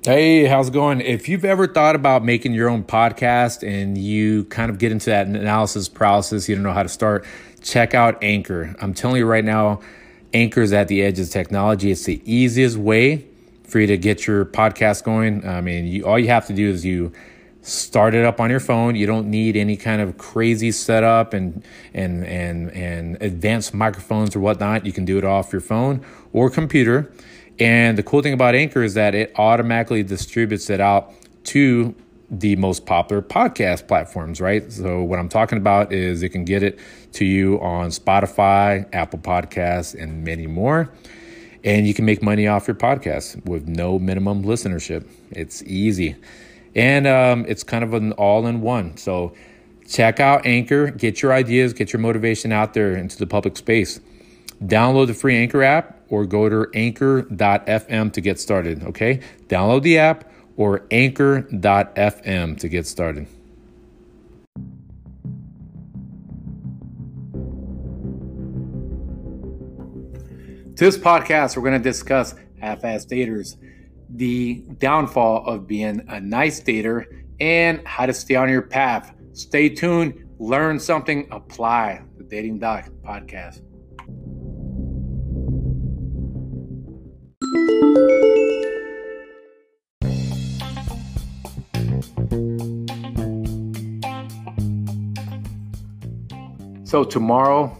Hey, how's it going? If you've ever thought about making your own podcast and you kind of get into that analysis paralysis, you don't know how to start, check out Anchor. I'm telling you right now, Anchor is at the edge of technology. It's the easiest way for you to get your podcast going. I mean, all you have to do is you start it up on your phone. You don't need any kind of crazy setup and advanced microphones or whatnot. You can do it off your phone or computer. And the cool thing about Anchor is that it automatically distributes it out to the most popular podcast platforms, right? So what I'm talking about is it can get it to you on Spotify, Apple Podcasts, and many more. And you can make money off your podcast with no minimum listenership. It's easy. And it's kind of an all-in-one. So check out Anchor, get your ideas, get your motivation out there into the public space. Download the free Anchor app or go to anchor.fm to get started, okay? Download the app or anchor.fm to get started. This podcast, we're going to discuss half-ass daters, the downfall of being a nice dater, and how to stay on your path. Stay tuned, learn something, apply. The Dating Doc Podcast. So tomorrow,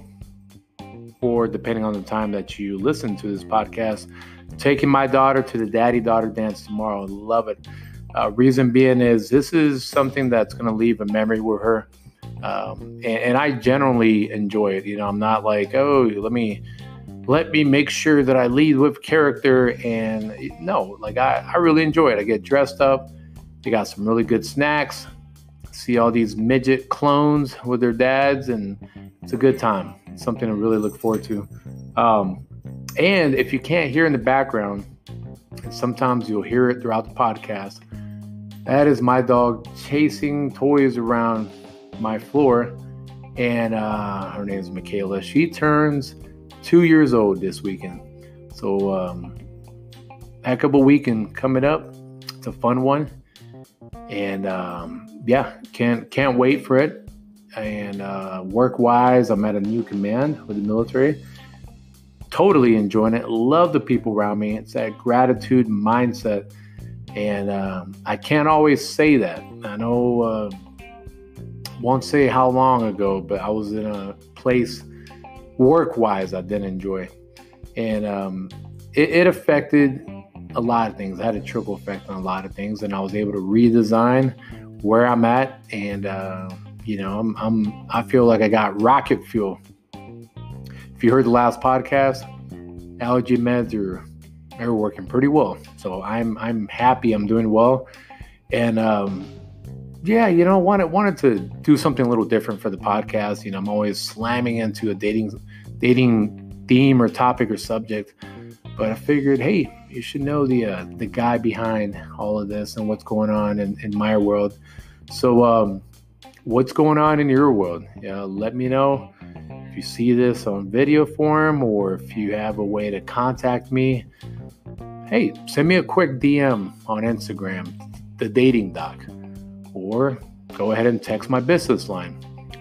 or depending on the time that you listen to this podcast, taking my daughter to the daddy-daughter dance tomorrow. Love it. Reason being is this is something that's going to leave a memory with her. And I generally enjoy it. You know, I'm not like, oh, let me make sure that I lead with character. And no, like I really enjoy it. I get dressed up. They got some really good snacks. See all these midget clones with their dads, and it's a good time. It's something to really look forward to. And if you can't hear in the background, and sometimes you'll hear it throughout the podcast, that is my dog chasing toys around my floor. And her name is Michaela. She turns 2 years old this weekend. So heck of a weekend coming up. It's a fun one. And can't wait for it. And work-wise, I'm at a new command with the military. Totally enjoying it. Love the people around me. It's that gratitude mindset. And I can't always say that. I know, won't say how long ago, but I was in a place work-wise I didn't enjoy. And it affected a lot of things. I had a trickle effect on a lot of things. And I was able to redesign where I'm at. And, I feel like I got rocket fuel. If you heard the last podcast, allergy meds are working pretty well. So I'm happy I'm doing well. And wanted to do something a little different for the podcast. You know, I'm always slamming into a dating theme or topic or subject. But I figured, hey, you should know the guy behind all of this and what's going on in my world. So what's going on in your world? Let me know. If you see this on video form or if you have a way to contact me, hey, send me a quick DM on Instagram, The Dating Doc, or go ahead and text my business line,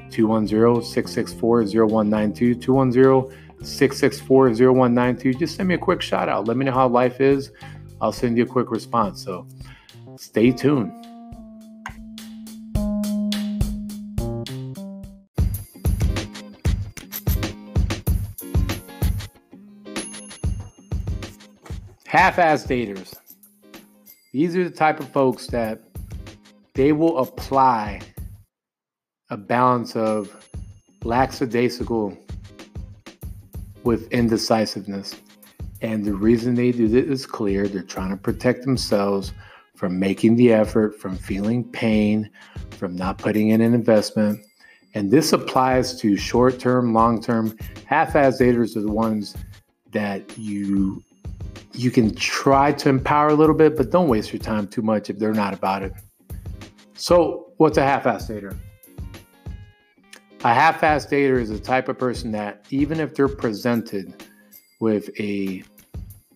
210-664-0192, 210-664-0192. Just send me a quick shout out. Let me know how life is. I'll send you a quick response. So stay tuned. Half-ass daters. These are the type of folks that they will apply a balance of lackadaisical with indecisiveness. And the reason they do this is clear. They're trying to protect themselves from making the effort, from feeling pain, from not putting in an investment. And this applies to short-term, long-term. Half-ass daters are the ones that you can try to empower a little bit, but don't waste your time too much if they're not about it. So what's a half-ass dater? A half-ass dater is the type of person that even if they're presented with a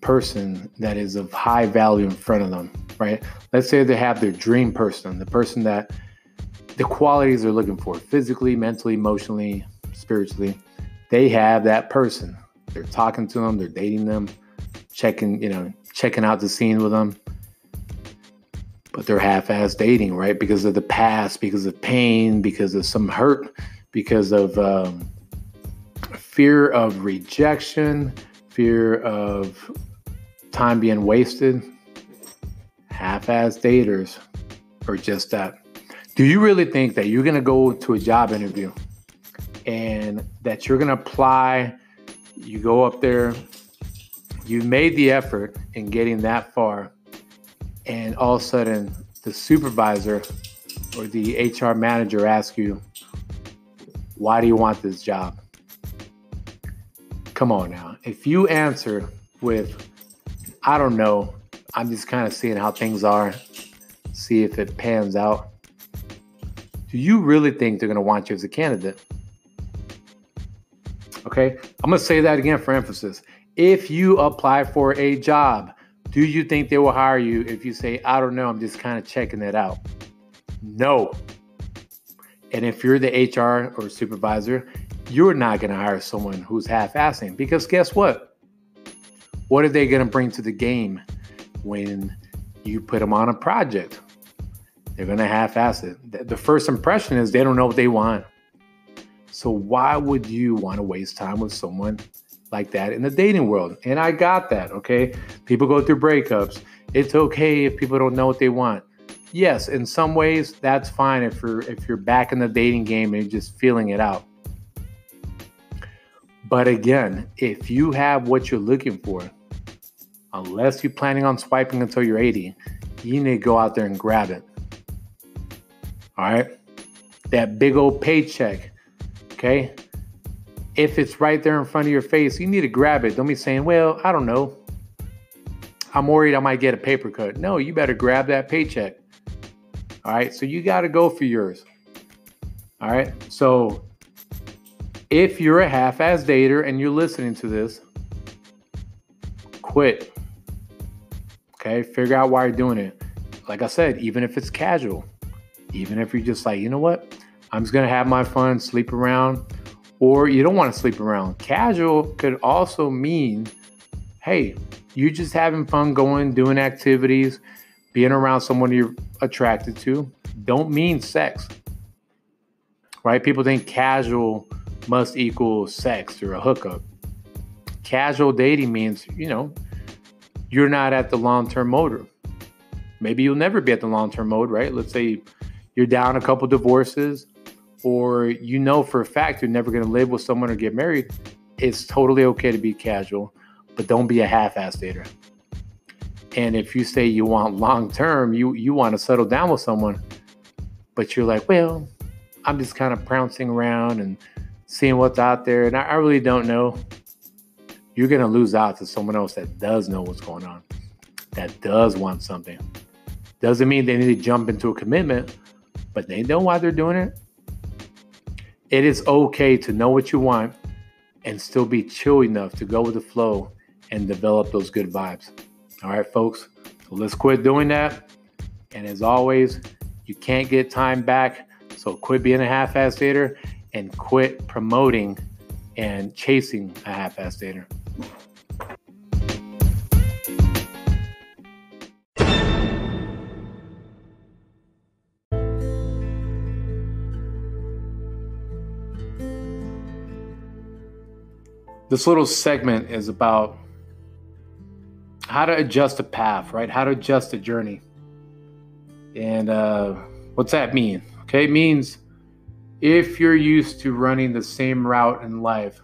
person that is of high value in front of them, right? Let's say they have their dream person, the person that the qualities they're looking for, physically, mentally, emotionally, spiritually. They have that person. They're talking to them, they're dating them, checking out the scene with them. But they're half-ass dating, right? Because of the past, because of pain, because of some hurt, because of fear of rejection, fear of time being wasted. Half-ass daters are just that. Do you really think that you're going to go to a job interview and that you're going to apply, you go up there, you made the effort in getting that far, and all of a sudden the supervisor or the HR manager asks you, why do you want this job? Come on now. If you answer with, I don't know, I'm just kind of seeing how things are, see if it pans out. Do you really think they're going to want you as a candidate? Okay, I'm going to say that again for emphasis. If you apply for a job, do you think they will hire you if you say, I don't know, I'm just kind of checking it out? No. And if you're the HR or supervisor, you're not going to hire someone who's half-assing, because guess what? What are they going to bring to the game when you put them on a project? They're going to half-ass it. The first impression is they don't know what they want. So why would you want to waste time with someone like that in the dating world? And I got that, okay? People go through breakups. It's okay if people don't know what they want. Yes, in some ways, that's fine if you're back in the dating game and you're just feeling it out. But again, if you have what you're looking for, unless you're planning on swiping until you're 80, you need to go out there and grab it. All right? That big old paycheck, okay? If it's right there in front of your face, you need to grab it. Don't be saying, well, I don't know, I'm worried I might get a paper cut. No, you better grab that paycheck. All right? So you got to go for yours. All right? So if you're a half-ass dater and you're listening to this, quit. Okay? Figure out why you're doing it. Like I said, even if it's casual, even if you're just like, you know what? I'm just going to have my fun, sleep around, or you don't want to sleep around. Casual could also mean, hey, you're just having fun going, doing activities, being around someone you're attracted to. Don't mean sex, right? People think casual must equal sex or a hookup. Casual dating means, you're not at the long-term mode. Maybe you'll never be at the long-term mode, right? Let's say you're down a couple divorces, or you know for a fact you're never going to live with someone or get married. It's totally okay to be casual, but don't be a half-ass dater. And if you say you want long-term, you want to settle down with someone, but you're like, well, I'm just kind of pouncing around and seeing what's out there, and I really don't know. You're going to lose out to someone else that does know what's going on, that does want something. Doesn't mean they need to jump into a commitment, but they know why they're doing it. It is okay to know what you want and still be chill enough to go with the flow and develop those good vibes. All right, folks, so let's quit doing that. And as always, you can't get time back. So quit being a half-ass dater and quit promoting and chasing a half-ass dater. This little segment is about how to adjust a path, right? How to adjust a journey. And what's that mean? Okay, it means if you're used to running the same route in life,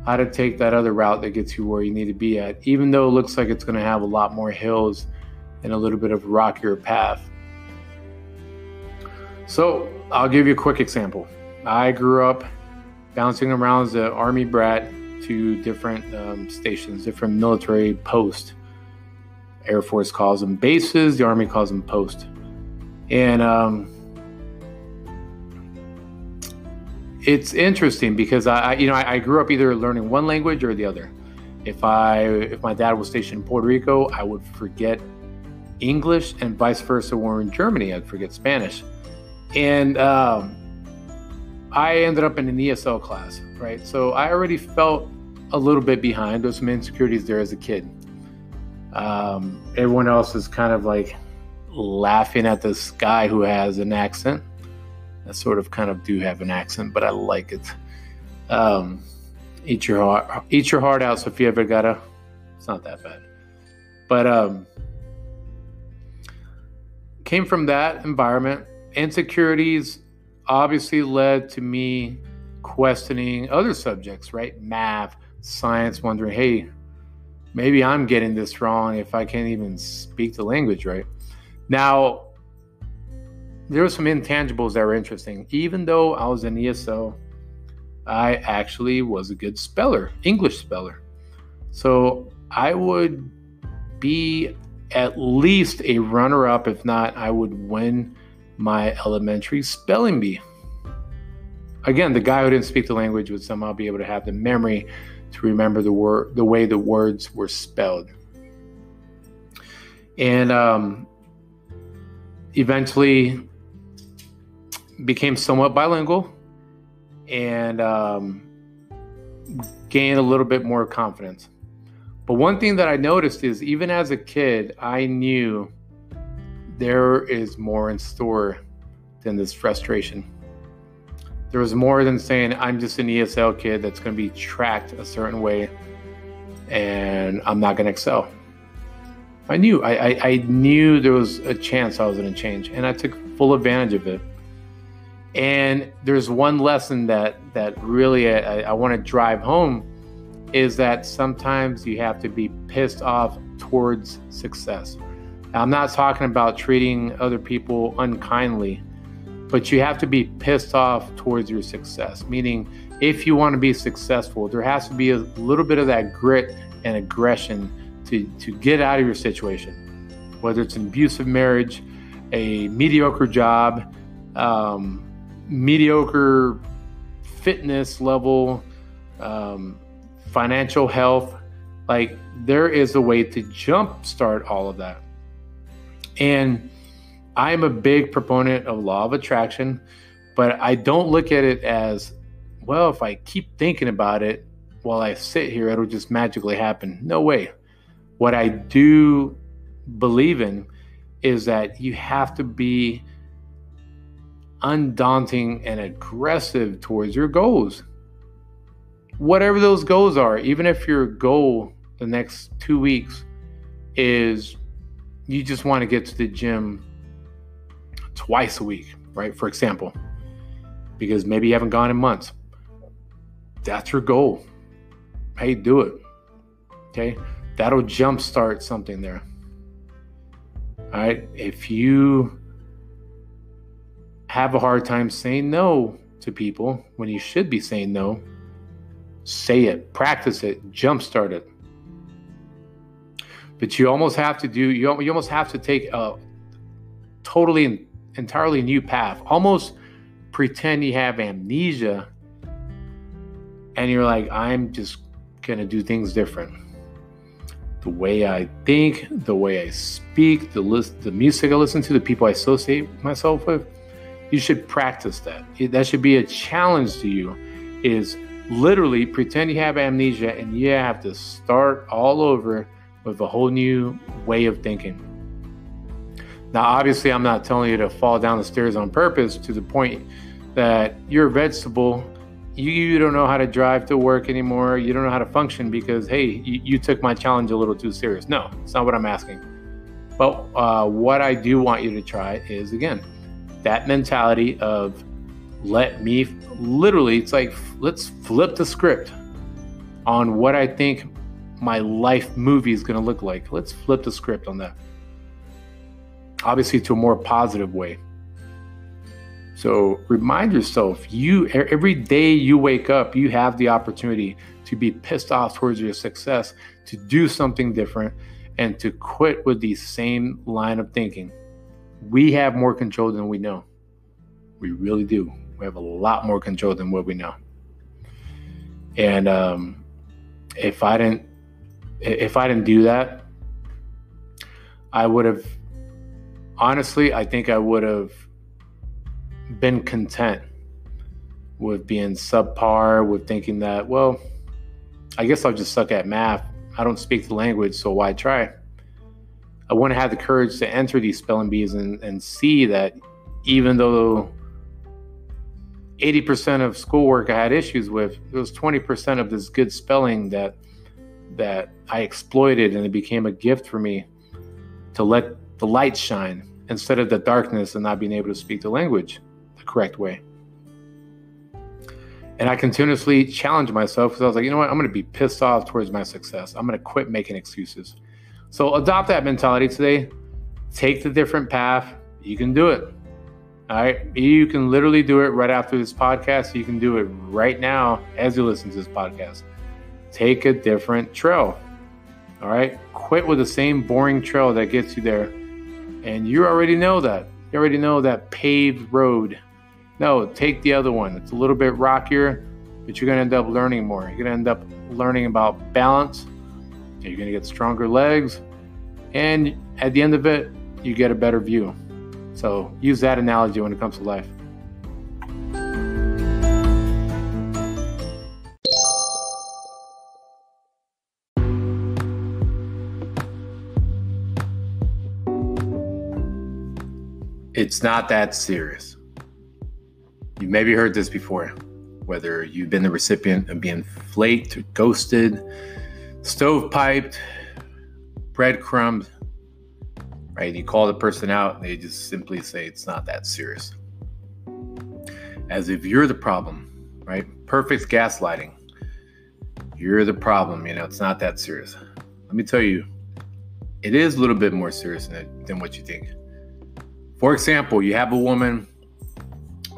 how to take that other route that gets you where you need to be at, even though it looks like it's going to have a lot more hills and a little bit of a rockier path. So I'll give you a quick example. I grew up bouncing around as an Army brat to different stations, different military posts. Air Force calls them bases, the Army calls them posts. And it's interesting because I grew up either learning one language or the other. If my dad was stationed in Puerto Rico, I would forget English and vice versa when we were in Germany. I'd forget Spanish. And I ended up in an ESL class, right? So I already felt a little bit behind. There's some insecurities there as a kid. Everyone else is kind of like laughing at this guy who has an accent. I sort of kind of do have an accent, but I like it. Eat your heart out, Sofia Vergara. It's not that bad. But came from that environment. Insecurities obviously led to me questioning other subjects, right? Math, science, wondering, hey, maybe I'm getting this wrong if I can't even speak the language right. Now, there were some intangibles that were interesting. Even though I was an ESL, I actually was a good speller, English speller. So I would be at least a runner-up. If not, I would win my elementary spelling bee. Again, the guy who didn't speak the language would somehow be able to have the memory to remember the way the words were spelled. And eventually became somewhat bilingual and gained a little bit more confidence. But one thing that I noticed is even as a kid, I knew there is more in store than this frustration. There was more than saying, I'm just an ESL kid that's going to be tracked a certain way and I'm not going to excel. I knew there was a chance I was going to change, and I took full advantage of it. And there's one lesson that really I want to drive home is that sometimes you have to be pissed off towards success. Now, I'm not talking about treating other people unkindly, but you have to be pissed off towards your success. Meaning, if you want to be successful, there has to be a little bit of that grit and aggression to get out of your situation. Whether it's an abusive marriage, a mediocre job, mediocre fitness level, financial health, like there is a way to jumpstart all of that. And I'm a big proponent of law of attraction, but I don't look at it as, well, if I keep thinking about it while I sit here, it'll just magically happen. No way. What I do believe in is that you have to be undaunting and aggressive towards your goals. Whatever those goals are, even if your goal the next 2 weeks is you just want to get to the gym twice a week, right? For example, because maybe you haven't gone in months. That's your goal. Hey, do it. Okay? That'll jumpstart something there. All right? If you have a hard time saying no to people when you should be saying no, say it, practice it, jumpstart it. But you almost have to take a totally, entirely new path. Almost pretend you have amnesia and you're like, I'm just going to do things different. The way I think, the way I speak, the music I listen to, the people I associate myself with, you should practice that. That should be a challenge to you, is literally pretend you have amnesia and you have to start all over with a whole new way of thinking. Now, obviously, I'm not telling you to fall down the stairs on purpose to the point that you're a vegetable. You don't know how to drive to work anymore. You don't know how to function because, hey, you took my challenge a little too serious. No, it's not what I'm asking. But what I do want you to try is, again, that mentality of it's like, let's flip the script on what I think my life movie is going to look like. Let's flip the script on that. Obviously, to a more positive way. So remind yourself, every day you wake up, you have the opportunity to be pissed off towards your success, to do something different, and to quit with the same line of thinking. We have more control than we know. We really do. We have a lot more control than what we know. And if I didn't do that, I would have honestly, I think I would have been content with being subpar, with thinking that, well, I guess I'll just suck at math. I don't speak the language, so why try? I wouldn't have the courage to enter these spelling bees and see that even though 80% of schoolwork I had issues with, there was 20% of this good spelling that I exploited, and it became a gift for me to let the light shine instead of the darkness and not being able to speak the language the correct way. And I continuously challenged myself because I was like, you know what? I'm going to be pissed off towards my success. I'm going to quit making excuses. So adopt that mentality today. Take the different path. You can do it. All right. You can literally do it right after this podcast. You can do it right now as you listen to this podcast. Take a different trail. All right. Quit with the same boring trail that gets you there. And you already know that. You already know that paved road. No, take the other one. It's a little bit rockier, but you're going to end up learning more. You're going to end up learning about balance. You're going to get stronger legs. And at the end of it, you get a better view. So use that analogy when it comes to life. It's not that serious. You've maybe heard this before, whether you've been the recipient of being flaked, ghosted, stovepiped, breadcrumbed, right? You call the person out, and they just simply say it's not that serious. As if you're the problem, right? Perfect gaslighting. You're the problem, it's not that serious. Let me tell you, it is a little bit more serious than what you think. For example, you have a woman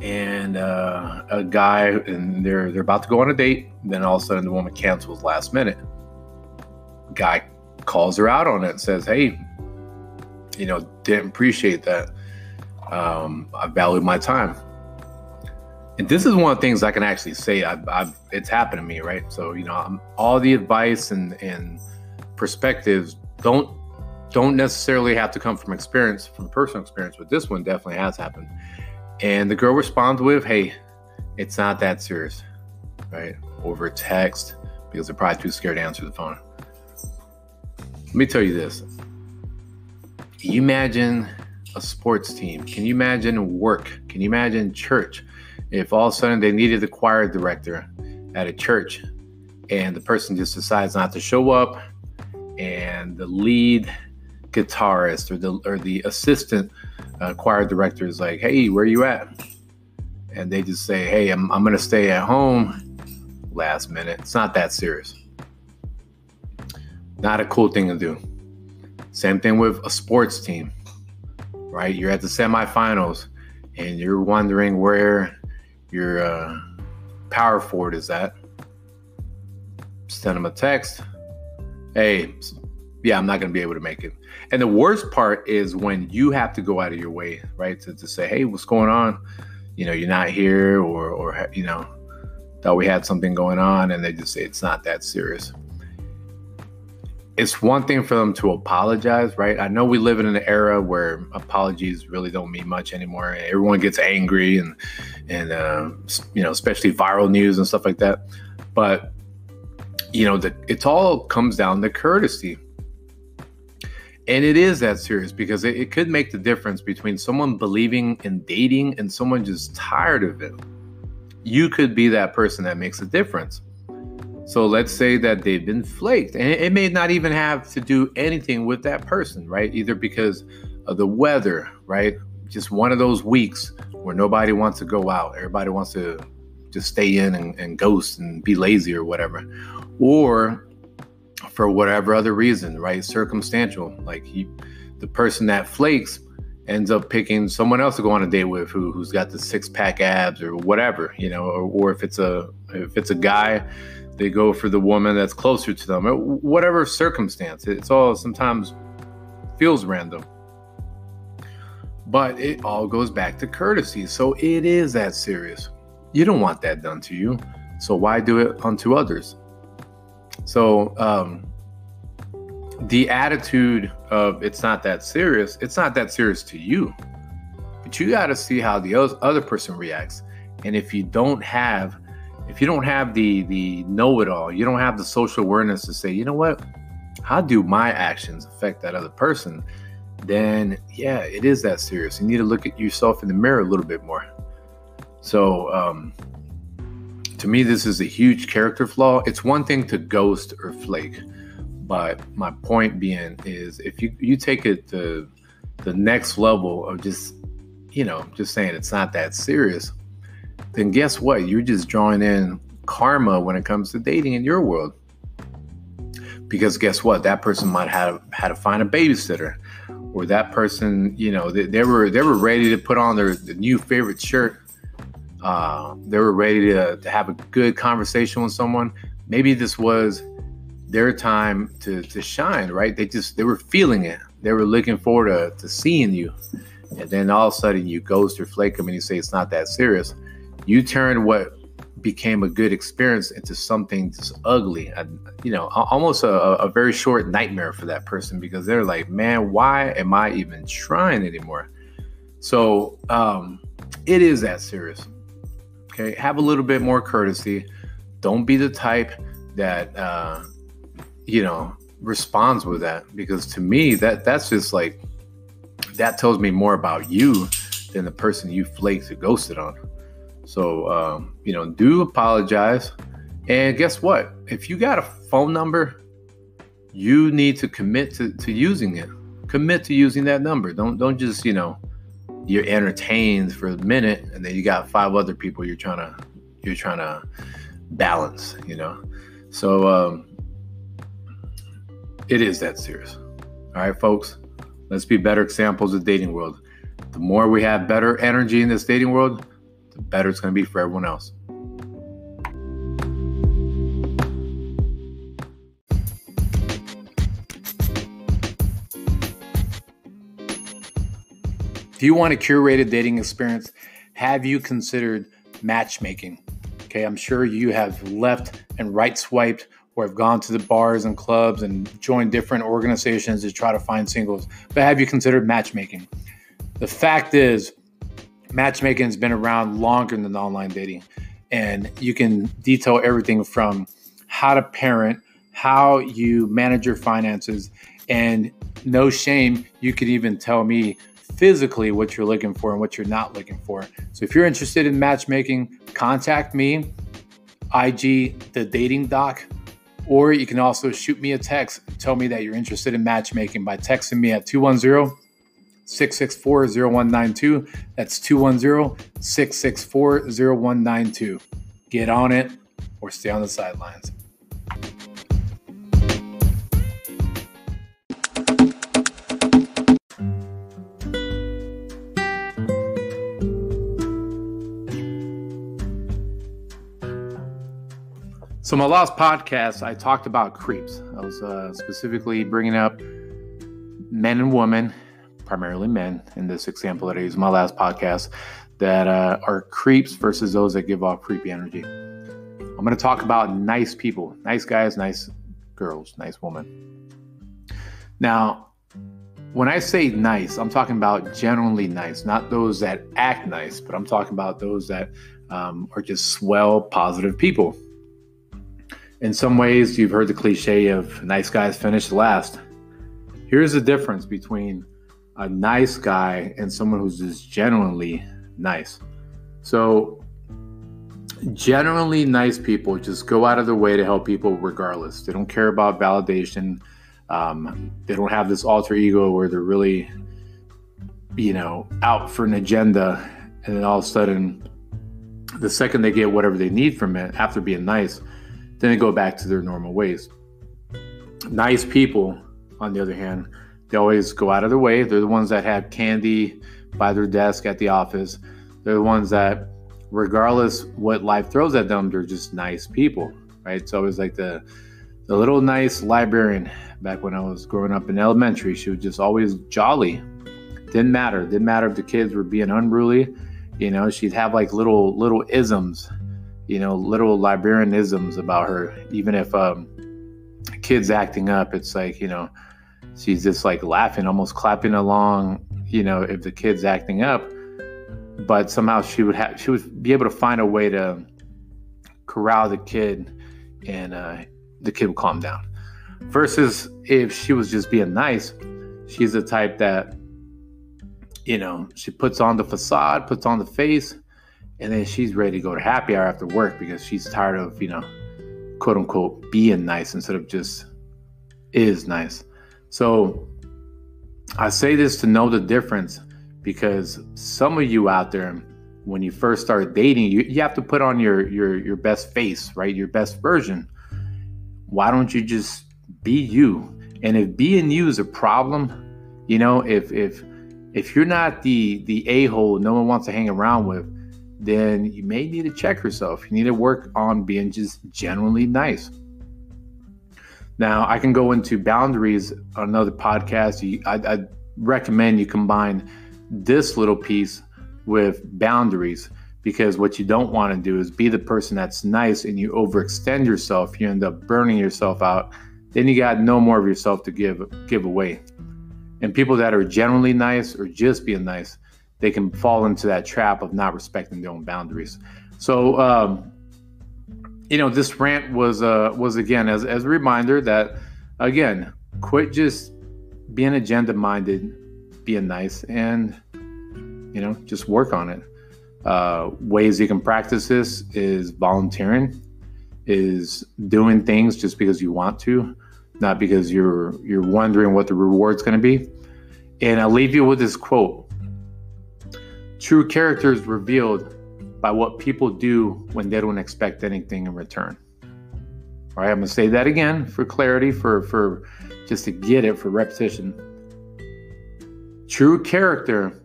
and a guy, and they're about to go on a date. Then all of a sudden, the woman cancels last minute. Guy calls her out on it and says, "Hey, didn't appreciate that. I valued my time." And this is one of the things I can actually say. It's happened to me, right? So all the advice and perspectives don't necessarily have to come from experience, from personal experience, but this one definitely has happened. And the girl responds with, "Hey, it's not that serious," right? Over text, because they're probably too scared to answer the phone. Let me tell you this. Can you imagine a sports team? Can you imagine work? Can you imagine church? If all of a sudden they needed a choir director at a church and the person just decides not to show up, and the lead guitarist or the assistant choir director is like, "Hey, where you at?" And they just say, "Hey, I'm going to stay at home," last minute. It's not that serious. Not a cool thing to do. Same thing with a sports team, right? You're at the semifinals and you're wondering where your power forward is at. Send them a text. "Hey, yeah, I'm not going to be able to make it." And the worst part is when you have to go out of your way, right? To say, "Hey, what's going on? You're not here," or thought we had something going on. And they just say, "It's not that serious." It's one thing for them to apologize, right? I know we live in an era where apologies really don't mean much anymore. Everyone gets angry and especially viral news and stuff like that. But, it all comes down to courtesy. And it is that serious because it could make the difference between someone believing in dating and someone just tired of it. You could be that person that makes a difference. So let's say that they've been flaked, and it may not even have to do anything with that person, right? Either because of the weather, right? Just one of those weeks where nobody wants to go out. Everybody wants to just stay in and ghost and be lazy or whatever. Or for whatever other reason, right? Circumstantial. Like the person that flakes ends up picking someone else to go on a date with who's got the 6-pack abs or whatever, or if it's a guy, they go for the woman that's closer to them, or whatever circumstance. It's all sometimes feels random. But it all goes back to courtesy. So it is that serious. You don't want that done to you. So why do it unto others? So the attitude of it's not that serious to you. But you got to see how the other person reacts. And if you don't have the know-it-all, you don't have the social awareness to say, you know what, how do my actions affect that other person? Then yeah, it is that serious. You need to look at yourself in the mirror a little bit more. So to me, this is a huge character flaw. It's one thing to ghost or flake, but my point being is if you take it to the next level of just saying it's not that serious, then guess what? You're just drawing in karma when it comes to dating in your world. Because guess what? That person might have had to find a babysitter, or that person, they were ready to put on their new favorite shirt. They were ready to have a good conversation with someone. Maybe this was their time to shine, right? They were feeling it. They were looking forward to seeing you. And then all of a sudden you ghost or flake them and you say it's not that serious. You turn what became a good experience into something just ugly, almost a very short nightmare for that person, because they're like, man, why am I even trying anymore? So it is that serious. Okay, have a little bit more courtesy. Don't be the type that responds with that, because to me that's just like, that tells me more about you than the person you flaked or ghosted on. So, do apologize. And guess what? If you got a phone number, you need to commit to using it. Commit to using that number. Don't just, you're entertained for a minute and then you got 5 other people you're trying to balance, So, it is that serious. All right, folks, let's be better examples of the dating world. The more we have better energy in this dating world, the better it's going to be for everyone else. If you want a curated dating experience, have you considered matchmaking? Okay, I'm sure you have left and right swiped or have gone to the bars and clubs and joined different organizations to try to find singles. But have you considered matchmaking? The fact is, matchmaking has been around longer than online dating. And you can detail everything from how to parent, how you manage your finances, and no shame, you could even tell me physically what you're looking for and what you're not looking for. So if you're interested in matchmaking, contact me, IG The Dating Doc, or you can also shoot me a text and tell me that you're interested in matchmaking by texting me at 210-664-0192. That's 210-664-0192. Get on it or stay on the sidelines. So my last podcast, I talked about creeps. I was specifically bringing up men and women, primarily men in this example that I used in my last podcast, that are creeps versus those that give off creepy energy. I'm going to talk about nice people, nice guys, nice girls, nice women. Now, when I say nice, I'm talking about genuinely nice, not those that act nice, but I'm talking about those that are just swell, positive people. In some ways, you've heard the cliche of nice guys finish last. Here's the difference between a nice guy and someone who's just genuinely nice. So, generally nice people just go out of their way to help people regardless. They don't care about validation. They don't have this alter ego where they're really, out for an agenda. And then all of a sudden, the second they get whatever they need from it, after being nice, then they go back to their normal ways. Nice people, on the other hand, they always go out of their way. They're the ones that have candy by their desk at the office. They're the ones that, regardless what life throws at them, they're just nice people, right? It's always like the little nice librarian back when I was growing up in elementary. She was just always jolly. Didn't matter if the kids were being unruly. She'd have like little isms, little librarianisms about her. Even if kid's acting up, it's like, she's just like laughing, almost clapping along, if the kid's acting up. But somehow she would be able to find a way to corral the kid, and the kid would calm down. Versus if she was just being nice, she's the type that, she puts on the facade, puts on the face, and then she's ready to go to happy hour after work because she's tired of, quote unquote, being nice instead of just is nice. So I say this to know the difference, because some of you out there, when you first start dating, you have to put on your best face, right? Your best version. Why don't you just be you? And if being you is a problem, if you're not the a-hole no one wants to hang around with, then you may need to check yourself. You need to work on being just genuinely nice. Now, I can go into boundaries on another podcast. I recommend you combine this little piece with boundaries, because what you don't want to do is be the person that's nice and you overextend yourself. You end up burning yourself out. Then you got no more of yourself to give away. And people that are generally nice or just being nice, they can fall into that trap of not respecting their own boundaries. So, this rant was again as a reminder that, again, quit just being agenda-minded, being nice, and just work on it. Ways you can practice this is volunteering, is doing things just because you want to, not because you're wondering what the reward's going to be. And I'll leave you with this quote: true character is revealed by what people do when they don't expect anything in return. All right, I'm going to say that again for clarity, for just to get it, for repetition. True character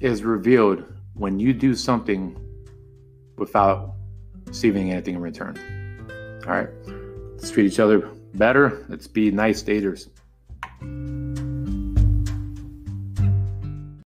is revealed when you do something without receiving anything in return. All right, let's treat each other better. Let's be nice daters.